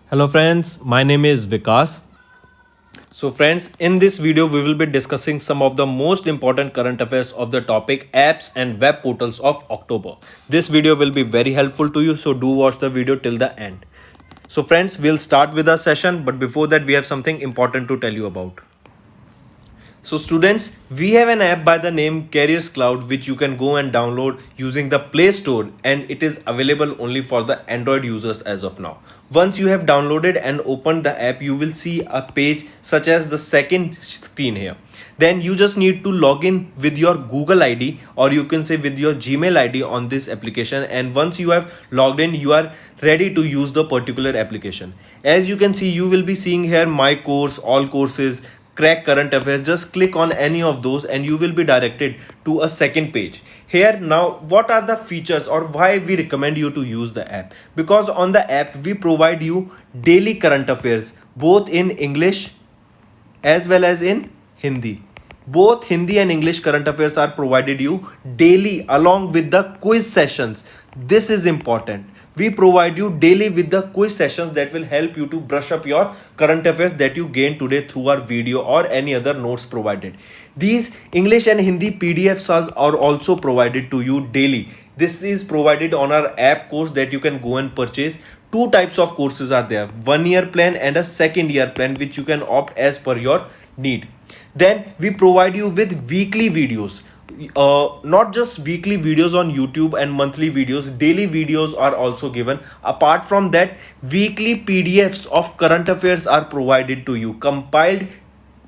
Hello friends, my name is Vikas. So friends, in this video we will be discussing some of the most important current affairs of the topic apps and web portals of October. This video will be very helpful to you, so do watch the video till the end. So friends, we'll start with our session, but before that we have something important to tell you about. So students, we have an app by the name Careers Cloud which you can go and download using the Play Store, and it is available only for the Android users as of now. Once you have downloaded and opened the app, you will see a page such as the second screen here. Then you just need to log in with your Google ID, or you can say with your Gmail ID on this application, and once you have logged in, you are ready to use the particular application. As you can see, you will be seeing here my course, all courses, crack current affairs. Just click on any of those and you will be directed to a second page. Here now, what are the features or why we recommend you to use the app? Because on the app we provide you daily current affairs both in English as well as in Hindi. Both Hindi and English current affairs are provided you daily along with the quiz sessions. This is important. We provide you daily with the quiz sessions that will help you to brush up your current affairs that you gain today through our video or any other notes provided. These English and Hindi PDFs are also provided to you daily. This is provided on our app course that you can go and purchase. Two types of courses are there, 1 year plan and a second year plan, which you can opt as per your need. Then we provide you with weekly videos. Not just weekly videos on YouTube and monthly videos, daily videos are also given. Apart from that, weekly PDFs of current affairs are provided to you. Compiled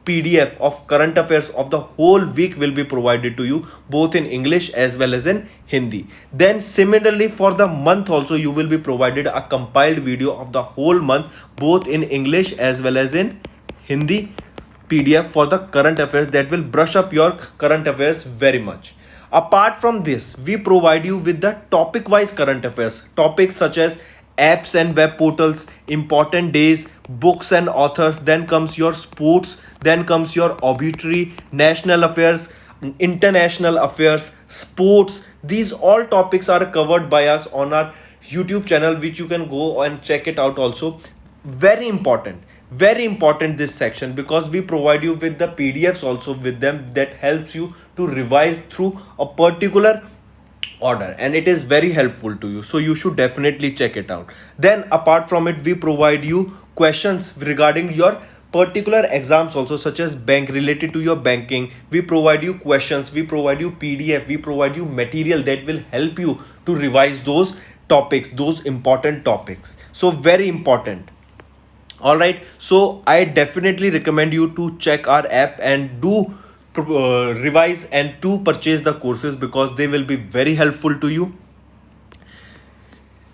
PDF of current affairs of the whole week will be provided to you both in English as well as in Hindi. Then similarly for the month also, you will be provided a compiled video of the whole month both in English as well as in Hindi PDF for the current affairs that will brush up your current affairs very much. Apart from this, we provide you with the topic wise current affairs, topics such as apps and web portals, important days, books and authors. Then comes your sports, then comes your obituary, national affairs, international affairs, sports. These all topics are covered by us on our YouTube channel, which you can go and check it out also. Very important this section, because we provide you with the PDFs also with them that helps you to revise through a particular order, and it is very helpful to you, so you should definitely check it out. Then apart from it, we provide you questions regarding your particular exams also, such as bank, related to your banking. We provide you questions, we provide you PDF, we provide you material that will help you to revise those topics, those important topics. So very important. All right, so I definitely recommend you to check our app and do revise and to purchase the courses, because they will be very helpful to you.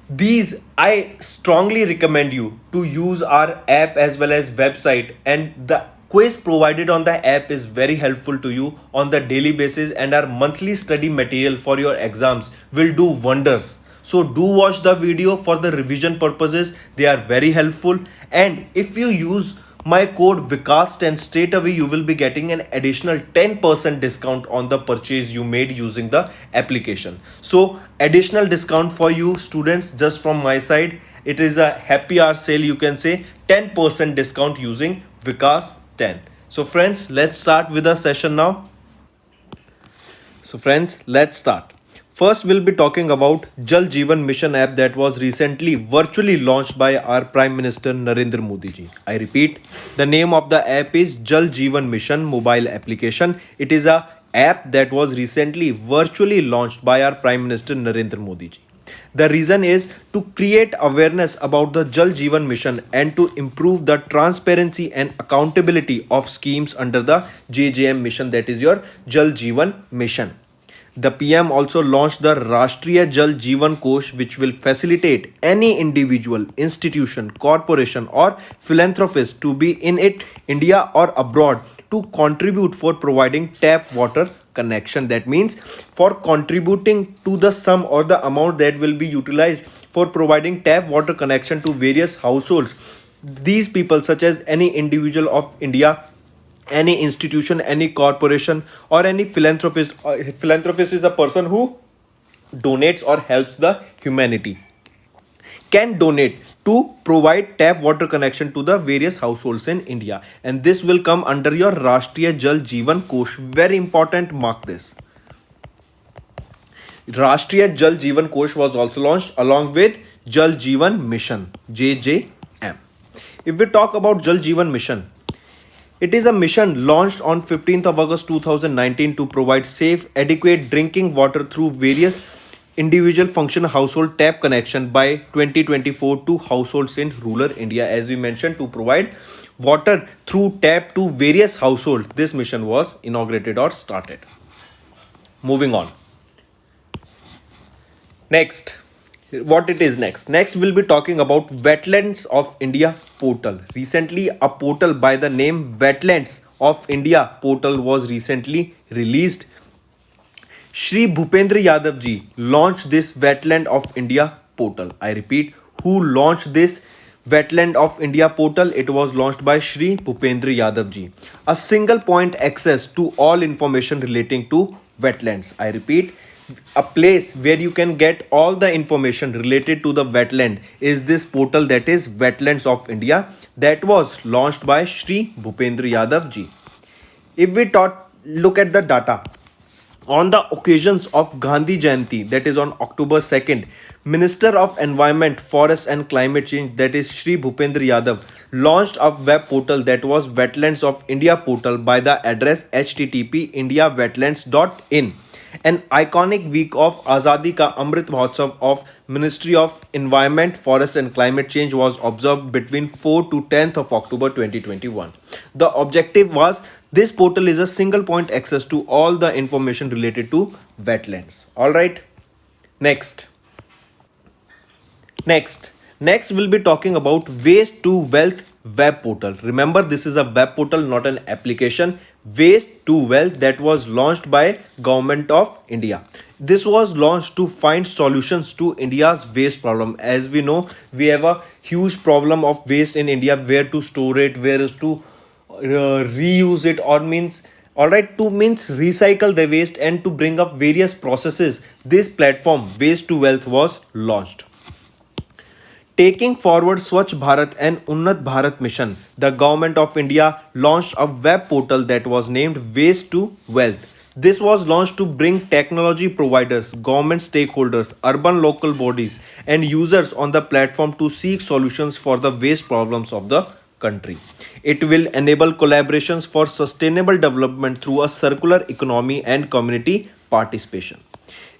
These, I strongly recommend you to use our app as well as website, and the quiz provided on the app is very helpful to you on the daily basis, and our monthly study material for your exams will do wonders. So do watch the video for the revision purposes. They are very helpful, and if you use my code Vikas10, straight away you will be getting an additional 10% discount on the purchase you made using the application. So additional discount for you students just from my side. It is a happy hour sale, you can say, 10% discount using Vikas10. So friends, let's start with the session now. So friends, let's start. First, we'll be talking about Jal Jeevan Mission app that was recently virtually launched by our Prime Minister Narendra Modi ji. I repeat, the name of the app is Jal Jeevan Mission mobile application. It is a app that was recently virtually launched by our Prime Minister Narendra Modi ji. The reason is to create awareness about the Jal Jeevan Mission and to improve the transparency and accountability of schemes under the JJM mission, that is your Jal Jeevan Mission. The PM also launched the Rashtriya Jal Jeevan Kosh, which will facilitate any individual, institution, corporation or philanthropist to be in India or abroad to contribute for providing tap water connection. That means for contributing to the sum or the amount that will be utilized for providing tap water connection to various households. These people, such as any individual of India, any institution, any corporation or any philanthropist. Philanthropist is a person who donates or helps the humanity, can donate to provide tap water connection to the various households in India. And this will come under your Rashtriya Jal Jeevan Kosh. Very important, mark this. Rashtriya Jal Jeevan Kosh was also launched along with Jal Jeevan Mission, JJM. If we talk about Jal Jeevan Mission, it is a mission launched on 15th of August 2019 to provide safe, adequate drinking water through various individual function household tap connection by 2024 to households in rural India. As we mentioned, to provide water through tap to various households. This mission was inaugurated or started. Moving on. Next, what it is next we'll be talking about Wetlands of India portal. Recently a portal by the name Wetlands of India portal was recently released. Shri Bhupendra Yadav ji launched this Wetland of India portal. I repeat, who launched this Wetland of India portal? It was launched by Shri Bhupendra Yadav ji. A single point access to all information relating to wetlands. I repeat, a place where you can get all the information related to the wetland is this portal, that is Wetlands of India, that was launched by Shri Bhupendra Yadav ji. If we look at the data, on the occasions of Gandhi Jayanti, that is on October 2nd, Minister of Environment, Forest and Climate Change, that is Shri Bhupendra Yadav, launched a web portal that was Wetlands of India portal by the address http://indiawetlands.in. An iconic week of Azadi Ka Amrit Mahotsav of Ministry of Environment, Forest and Climate Change was observed between 4 to 10th of October 2021. The objective was, this portal is a single point access to all the information related to wetlands. Alright. Next we'll be talking about Waste to Wealth web portal. Remember, this is a web portal, not an application. Waste to Wealth, that was launched by Government of India. This was launched to find solutions to India's waste problem. As we know, we have a huge problem of waste in India. Where to store it, where is to reuse it, or means recycle the waste and to bring up various processes. This platform Waste to Wealth was launched. Taking forward Swachh Bharat and Unnat Bharat mission, the Government of India launched a web portal that was named Waste to Wealth. This was launched to bring technology providers, government stakeholders, urban local bodies and users on the platform to seek solutions for the waste problems of the country. It will enable collaborations for sustainable development through a circular economy and community participation.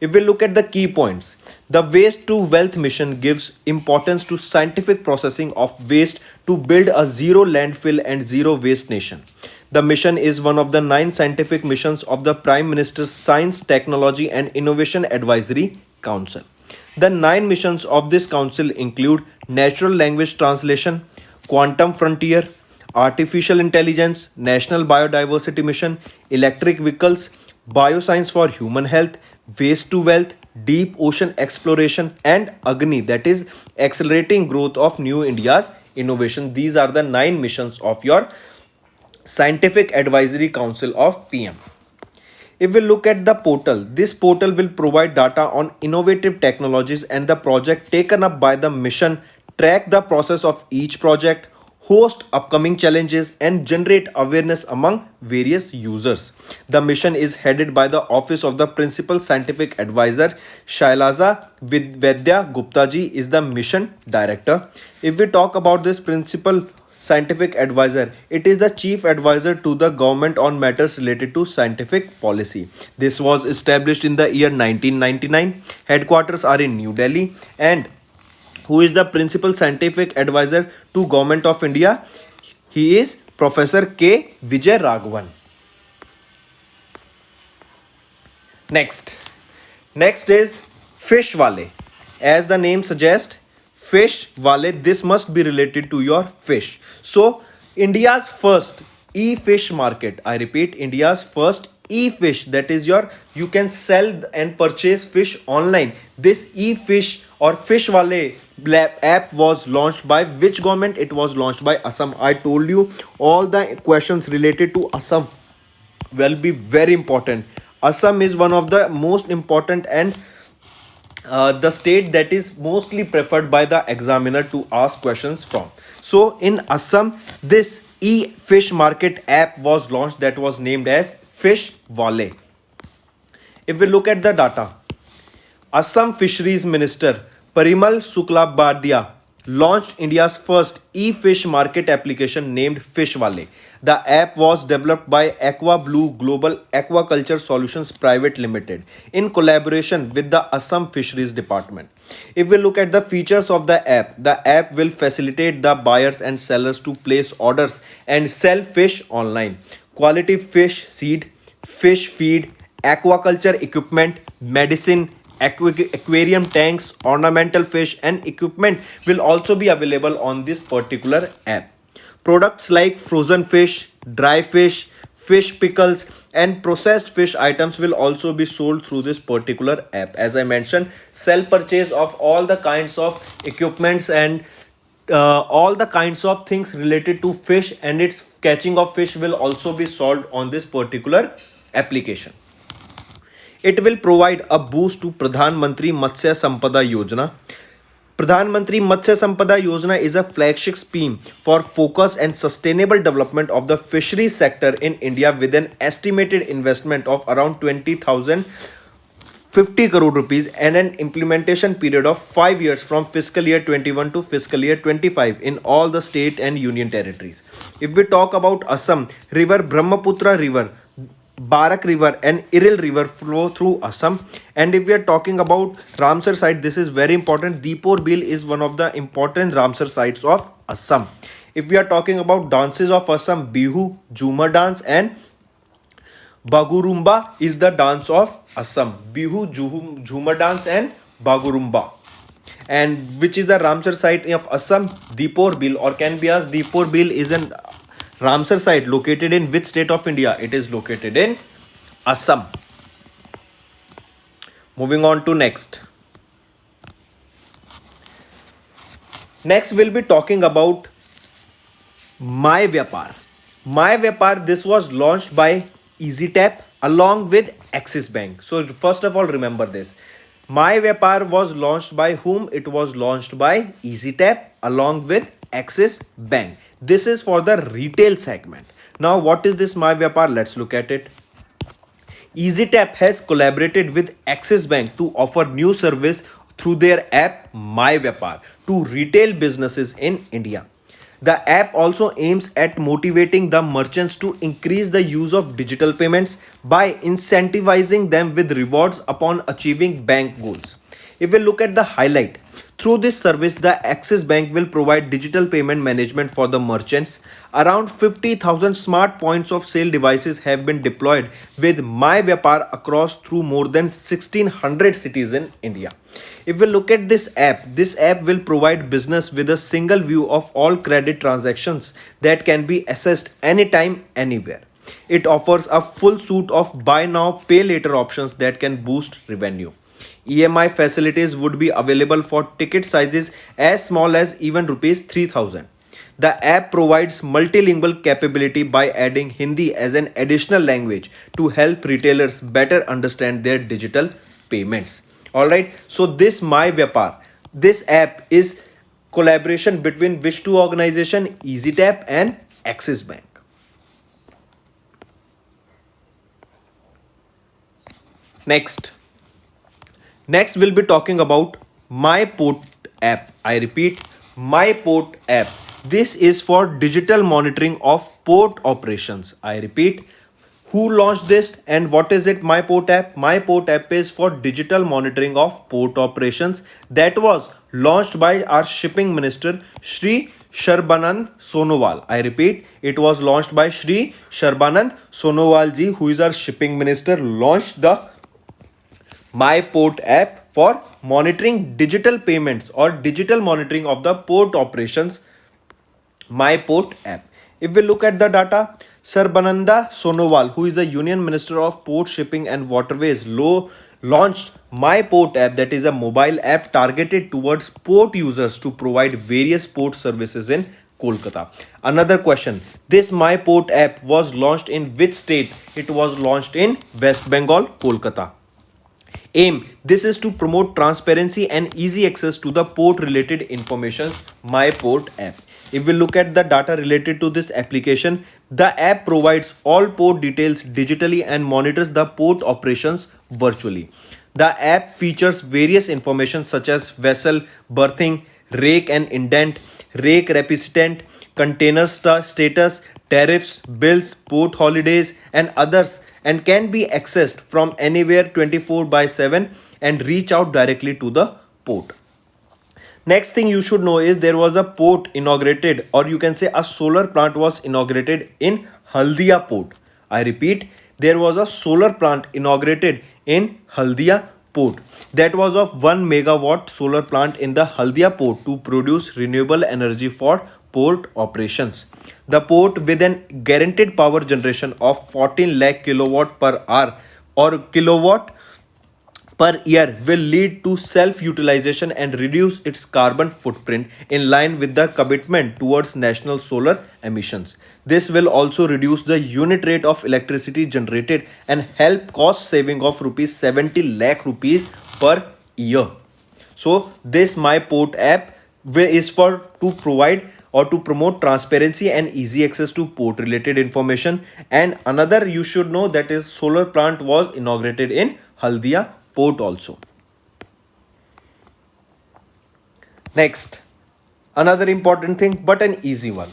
If we look at the key points, the Waste to Wealth mission gives importance to scientific processing of waste to build a zero landfill and zero waste nation. The mission is one of the 9 scientific missions of the Prime Minister's Science, Technology and Innovation Advisory Council. The 9 missions of this council include Natural Language Translation, Quantum Frontier, Artificial Intelligence, National Biodiversity Mission, Electric Vehicles, Bioscience for Human Health, Waste to Wealth, Deep Ocean Exploration and Agni, that is accelerating growth of New India's innovation. These are the 9 missions of your Scientific Advisory Council of PM. If we look at the portal, this portal will provide data on innovative technologies and the project taken up by the mission, track the process of each project, host upcoming challenges and generate awareness among various users. The mission is headed by the Office of the Principal Scientific Advisor. Shailaja Vidya Gupta ji is the mission director. If we talk about this Principal Scientific Advisor, it is the chief advisor to the government on matters related to scientific policy. This was established in the year 1999. Headquarters are in New Delhi. And who is the Principal Scientific Advisor to Government of India? He is Professor K. Vijay Raghavan. Next is Fish Wale. As the name suggests, Fish Wale, this must be related to your fish. So, India's first e-fish market. I repeat, India's first e-fish, that is you can sell and purchase fish online. This e-fish or Fish Wale app was launched by which government? It was launched by Assam. I told you all the questions related to Assam will be very important. Assam is one of the most important and the state that is mostly preferred by the examiner to ask questions from. So in Assam, this e-fish market app was launched that was named as Fish Wallet. If we look at the data, Assam Fisheries Minister Parimal Suklabadia launched India's first e-fish market application named Fishwale. The app was developed by Aqua Blue Global Aquaculture Solutions Private Limited in collaboration with the Assam Fisheries Department. If we look at the features of the app will facilitate the buyers and sellers to place orders and sell fish online. Quality fish seed, fish feed, aquaculture equipment, medicine, aquarium tanks, ornamental fish and equipment will also be available on this particular app. Products like frozen fish, dry fish, fish pickles and processed fish items will also be sold through this particular app. As I mentioned, sell purchase of all the kinds of equipments and all the kinds of things related to fish and its catching of fish will also be solved on this particular application. It will provide a boost to Pradhan Mantri Matsya Sampada Yojana. Pradhan Mantri Matsya Sampada Yojana is a flagship scheme for focus and sustainable development of the fisheries sector in India with an estimated investment of around 20,050 crore rupees and an implementation period of 5 years from fiscal year 21 to fiscal year 25 in all the state and union territories. If we talk about Assam, river Brahmaputra River, Barak River and Iril River flow through Assam. And if we are talking about Ramsar site, this is very important. Deepor Bill is one of the important Ramsar sites of Assam. If we are talking about dances of Assam, Bihu, Jhumar dance and Bagurumba is the dance of Assam. Bihu, Jhumar dance and Bagurumba. And which is the Ramsar site of Assam? Deepor Bill, or can be asked, Deepor Bill is an Ramsar site located in which state of India? It is located in Assam. Moving on to next. Next we'll be talking about My Vyapar. My Vyapar, this was launched by EasyTap along with Axis Bank. So first of all, remember this. My Vyapar was launched by whom? It was launched by EasyTap along with Axis Bank. This is for the retail segment. Now, what is this My Vyapar? Let's look at it. EasyTap has collaborated with Axis Bank to offer new service through their app My Vyapar to retail businesses in India. The app also aims at motivating the merchants to increase the use of digital payments by incentivizing them with rewards upon achieving bank goals. If we look at the highlight, through this service, the Axis Bank will provide digital payment management for the merchants. Around 50,000 smart points of sale devices have been deployed with My Vyapar across through more than 1600 cities in India. If we look at this app will provide business with a single view of all credit transactions that can be assessed anytime, anywhere. It offers a full suite of buy now, pay later options that can boost revenue. EMI facilities would be available for ticket sizes as small as even rupees 3000. The app provides multilingual capability by adding Hindi as an additional language to help retailers better understand their digital payments. Alright, so this My Vyapar, this app is collaboration between which two organizations? EasyTap and Axis Bank. Next we'll be talking about My Port app. I repeat, My Port app. This is for digital monitoring of port operations. I repeat, who launched this and what is it? My Port app. My Port app is for digital monitoring of port operations that was launched by our shipping minister Shri Sarbanand Sonowal. I repeat, it was launched by Shri Sarbanand Sonowal ji, who is our shipping minister, launched the My Port app for monitoring digital payments or digital monitoring of the port operations. My Port app. If we look at the data, Sarbananda Sonowal, who is the Union Minister of Port, Shipping and Waterways, launched My Port app, that is a mobile app targeted towards port users to provide various port services in Kolkata. Another question, this My Port app was launched in which state? It was launched in West Bengal, Kolkata. Aim, this is to promote transparency and easy access to the port related information, My Port app. If we look at the data related to this application, the app provides all port details digitally and monitors the port operations virtually. The app features various information such as vessel berthing, rake and indent, rake recipient, container status, tariffs, bills, port holidays, and others, and can be accessed from anywhere 24 by 7 and reach out directly to the port. Next thing you should know is there was a port inaugurated, or you can say a solar plant was inaugurated in Haldia port. I repeat, there was a solar plant inaugurated in Haldia port. That was of 1 megawatt solar plant in the Haldia port to produce renewable energy for port operations. The port with an guaranteed power generation of 14 lakh kilowatt per hour or kilowatt per year will lead to self-utilization and reduce its carbon footprint in line with the commitment towards national solar emissions. This will also reduce the unit rate of electricity generated and help cost saving of rupees 70 lakh rupees per year. So this My Port app is for to provide or to promote transparency and easy access to port related information. And another you should know that is solar plant was inaugurated in Haldia port also. Next, another important thing but an easy one.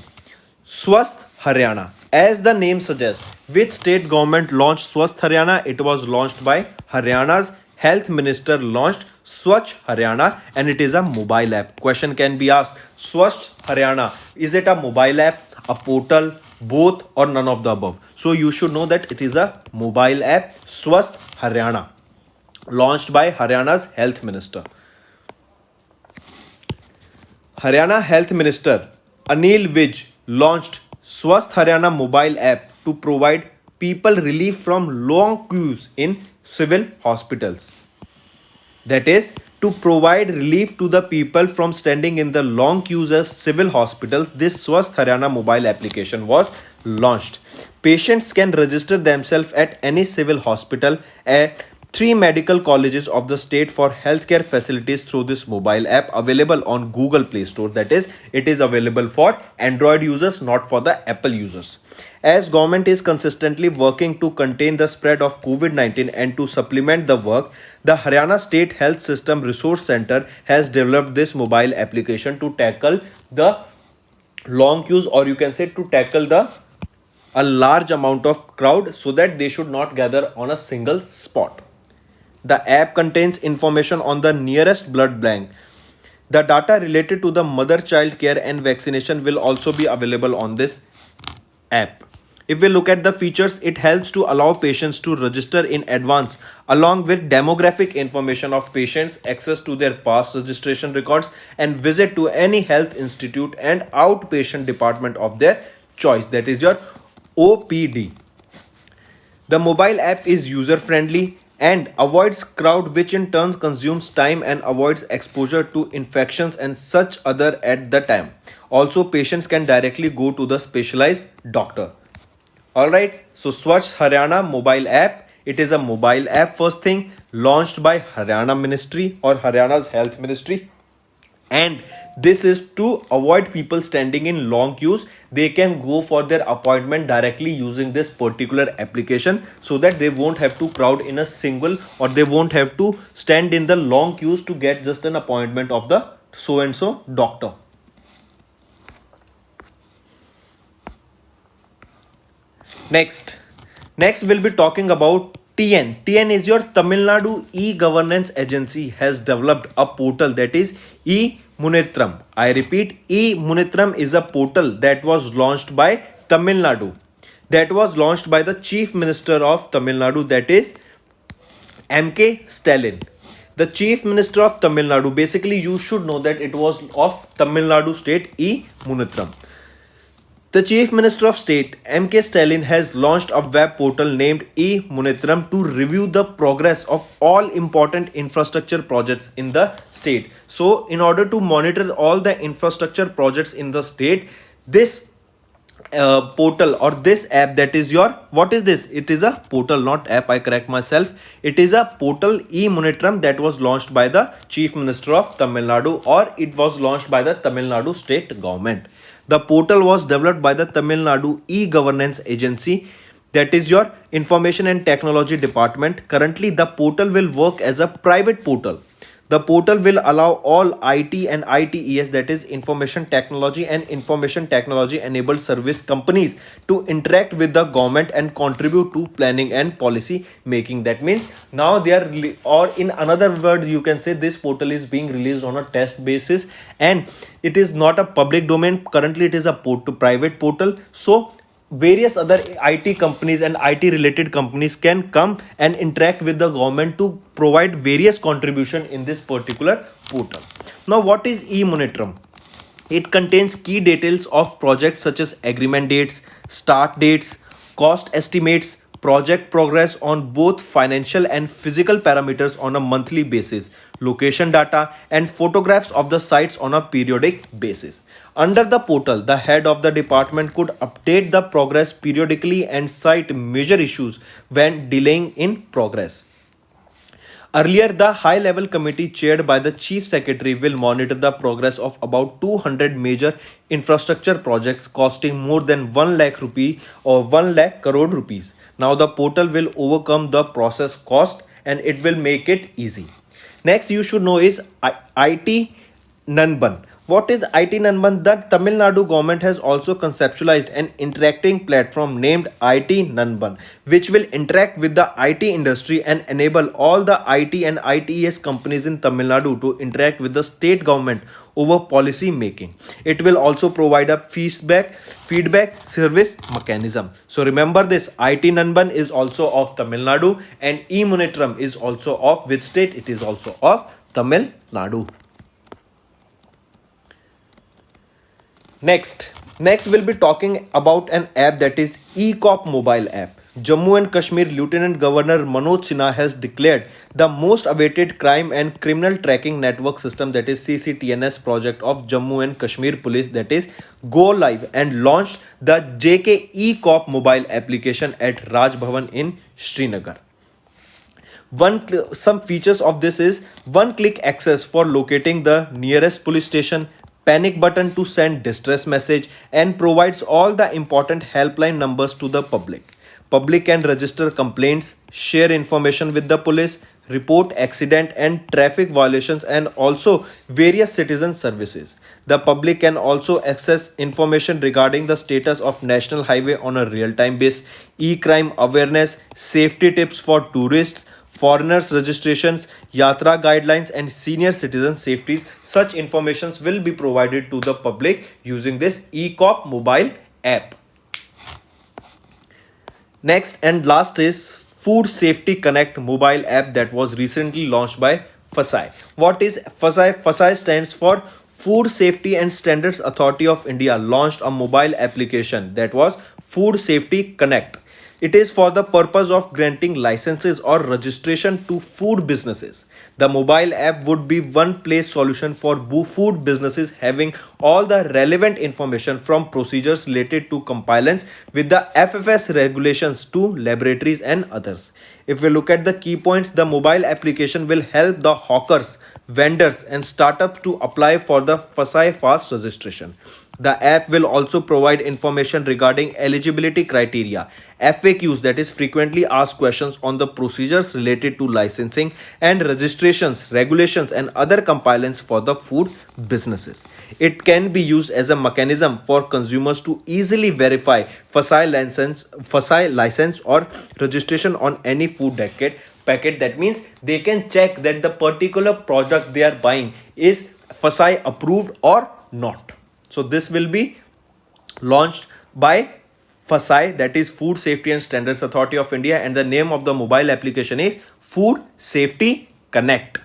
Swasth Haryana. As the name suggests, which state government launched Swasth Haryana? It was launched by Haryana's Health Minister launched Swachh Haryana, and it is a mobile app. Question can be asked, Swachh Haryana, is it a mobile app, a portal, both or none of the above? So you should know that it is a mobile app, Swasth Haryana, launched by Haryana's Health Minister. Haryana Health Minister Anil Vij launched Swasth Haryana mobile app to provide people relief from long queues in civil hospitals. That is, to provide relief to the people from standing in the long queues of civil hospitals, this Swasth Haryana mobile application was launched. Patients can register themselves at any civil hospital at 3 medical colleges of the state for healthcare facilities through this mobile app available on Google Play Store. That is, it is available for Android users, not for the Apple users. As government is consistently working to contain the spread of COVID-19 and to supplement the work, the Haryana State Health System Resource Center has developed this mobile application to tackle the long queues, or you can say to tackle a large amount of crowd so that they should not gather on a single spot. The app contains information on the nearest blood bank. The data related to the mother-child care and vaccination will also be available on this app. If we look at the features, it helps to allow patients to register in advance along with demographic information of patients, access to their past registration records, and visit to any health institute and outpatient department of their choice. That is your OPD. The mobile app is user-friendly and avoids crowd, which in turn consumes time and avoids exposure to infections and such other at the time. Also, patients can directly go to the specialized doctor. Alright, so Swachh Haryana mobile app. It is a mobile app, first thing, launched by Haryana Ministry or Haryana's Health Ministry. And this is to avoid people standing in long queues. They can go for their appointment directly using this particular application so that they won't have to crowd in a single, or they won't have to stand in the long queues to get just an appointment of the so and so doctor. Next we'll be talking about TN. TN is your Tamil Nadu e-governance agency has developed a portal, that is e-Munitram. I repeat, e-Munitram is a portal that was launched by Tamil Nadu. That was launched by the Chief Minister of Tamil Nadu, that is M.K. Stalin. The Chief Minister of Tamil Nadu, basically you should know that it was of Tamil Nadu state, e-Munitram. The Chief Minister of State M.K. Stalin has launched a web portal named e-Munitram to review the progress of all important infrastructure projects in the state. So in order to monitor all the infrastructure projects in the state, this portal or this app, that is your, what is this? It is a portal, not app, I correct myself. It is a portal, e-monitorum, that was launched by the Chief Minister of Tamil Nadu, or it was launched by the Tamil Nadu state government. The portal was developed by the Tamil Nadu e-governance agency, that is your information and technology department. Currently the portal will work as a private portal. The portal will allow all IT and ITES, that is information technology and information technology enabled service companies, to interact with the government and contribute to planning and policy making. That means now they are, or in another word you can say, this portal is being released on a test basis, and it is not a public domain. Currently it is a private portal. So various other IT companies and IT related companies can come and interact with the government to provide various contribution in this particular portal. Now, what is e-monitorum? It contains key details of projects such as agreement dates, start dates, cost estimates, project progress on both financial and physical parameters on a monthly basis, location data, and photographs of the sites on a periodic basis. Under the portal, the head of the department could update the progress periodically and cite major issues when delaying in progress. Earlier, the high-level committee chaired by the Chief Secretary will monitor the progress of about 200 major infrastructure projects costing more than 1 lakh rupee or 1 lakh crore rupees. Now, the portal will overcome the process cost and it will make it easy. Next, you should know is IT Nanban. What is IT Nanban? The Tamil Nadu government has also conceptualized an interacting platform named IT Nanban, which will interact with the IT industry and enable all the IT and ITES companies in Tamil Nadu to interact with the state government over policy making. It will also provide a feedback service mechanism. So remember this, IT Nanban is also of Tamil Nadu, and e-monitorum is also of which state? It is also of Tamil Nadu. Next we'll be talking about an app, that is eCop mobile app. Jammu and Kashmir Lieutenant Governor Manoj Sinha has declared the most awaited crime and criminal tracking network system, that is CCTNS project of Jammu and Kashmir Police, that is go live, and launched the JK eCop mobile application at Raj Bhavan in Srinagar. Some features of this is one-click access for locating the nearest police station, panic button to send distress message, and provides all the important helpline numbers to the public. Public can register complaints, share information with the police, report accident and traffic violations, and also various citizen services. The public can also access information regarding the status of national highway on a real-time basis, e-crime awareness, safety tips for tourists, foreigners registrations, yatra guidelines, and senior citizen safeties. Such informations will be provided to the public using this eCop mobile app. Next and last is Food Safety Connect mobile app that was recently launched by FSSAI. What is FSSAI? FSSAI stands for Food Safety and Standards Authority of India. Launched a mobile application that was Food Safety Connect. It is for the purpose of granting licenses or registration to food businesses. The mobile app would be one-place solution for food businesses, having all the relevant information from procedures related to compliance with the FFS regulations to laboratories and others. If we look at the key points, the mobile application will help the hawkers, vendors, and startups to apply for the FSSAI Fast registration. The app will also provide information regarding eligibility criteria, FAQs, that is frequently asked questions, on the procedures related to licensing and registrations, regulations, and other compliance for the food businesses. It can be used as a mechanism for consumers to easily verify FSSAI license or registration on any food packet. That means they can check that the particular product they are buying is FSSAI approved or not. So this will be launched by FSSAI, that is Food Safety and Standards Authority of India, and the name of the mobile application is Food Safety Connect.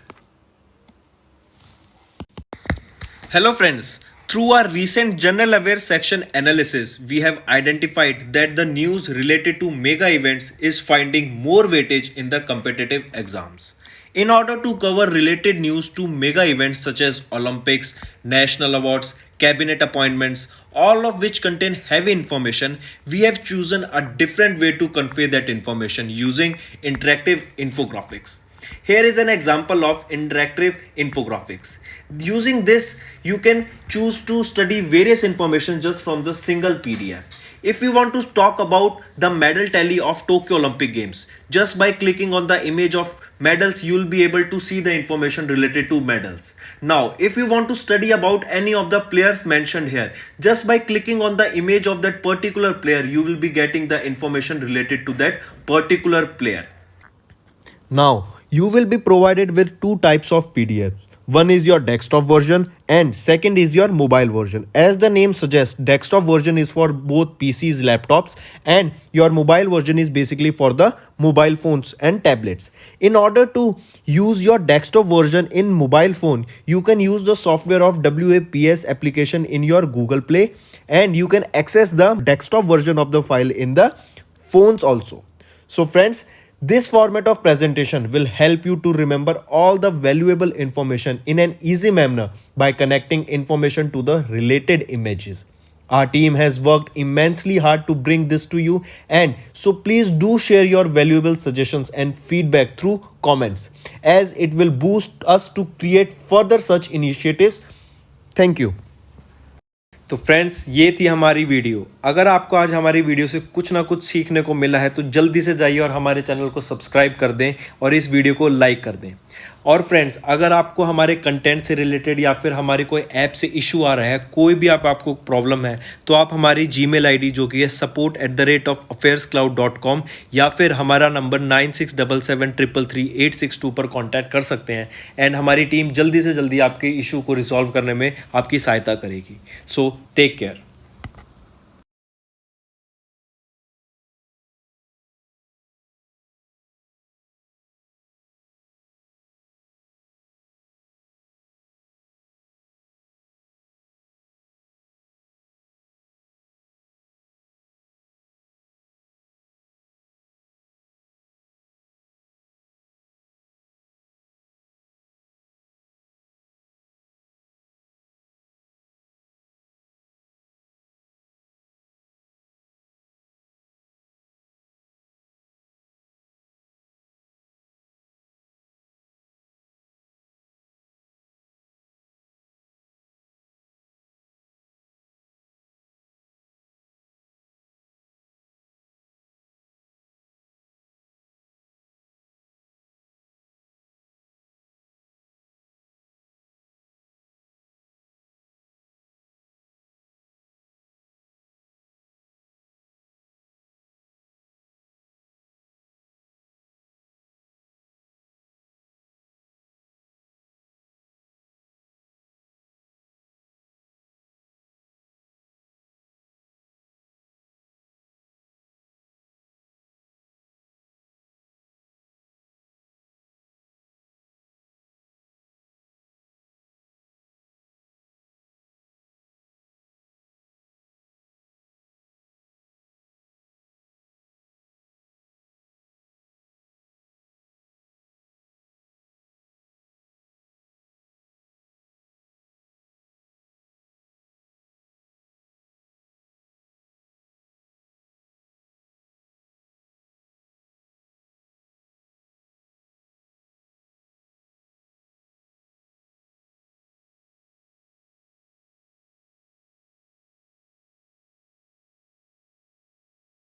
Hello friends, through our recent general aware section analysis, we have identified that the news related to mega events is finding more weightage in the competitive exams. In order to cover related news to mega events such as Olympics, national awards, cabinet appointments, all of which contain heavy information, we have chosen a different way to convey that information using interactive infographics. Here is an example of interactive infographics. Using this, you can choose to study various information just from the single PDF. If you want to talk about the medal tally of Tokyo Olympic Games, just by clicking on the image of medals, you will be able to see the information related to medals. Now, if you want to study about any of the players mentioned here, just by clicking on the image of that particular player, you will be getting the information related to that particular player. Now, you will be provided with two types of PDFs. One is your desktop version and second is your mobile version. As the name suggests, desktop version is for both PCs, laptops, and your mobile version is basically for the mobile phones and tablets. In order to use your desktop version in mobile phone, you can use the software of WAPS application in your Google Play, and you can access the desktop version of the file in the phones also. So friends, this format of presentation will help you to remember all the valuable information in an easy manner by connecting information to the related images. Our team has worked immensely hard to bring this to you, and so please do share your valuable suggestions and feedback through comments, as it will boost us to create further such initiatives. Thank you. तो friends, ये थी हमारी video. अगर आपको आज हमारी video से कुछ ना कुछ सीखने को मिला है तो जल्दी से जाइए और हमारे चैनल को सब्सक्राइब कर दें और इस वीडियो को लाइक कर दें। और फ्रेंड्स, अगर आपको हमारे कंटेंट से रिलेटेड या फिर हमारे कोई ऐप से इशू आ रहा है, कोई भी आपको प्रॉब्लम है, तो आप हमारी जीमेल आईडी जो कि है support@affairscloud.com या फिर हमारा नंबर 9677333862 पर कॉन्टैक्ट कर सकते हैं, एंड हमारी टीम जल्दी से जल्दी आपके इशू को रिजॉल्व करने में आपकी सहायता करेगी। So take care.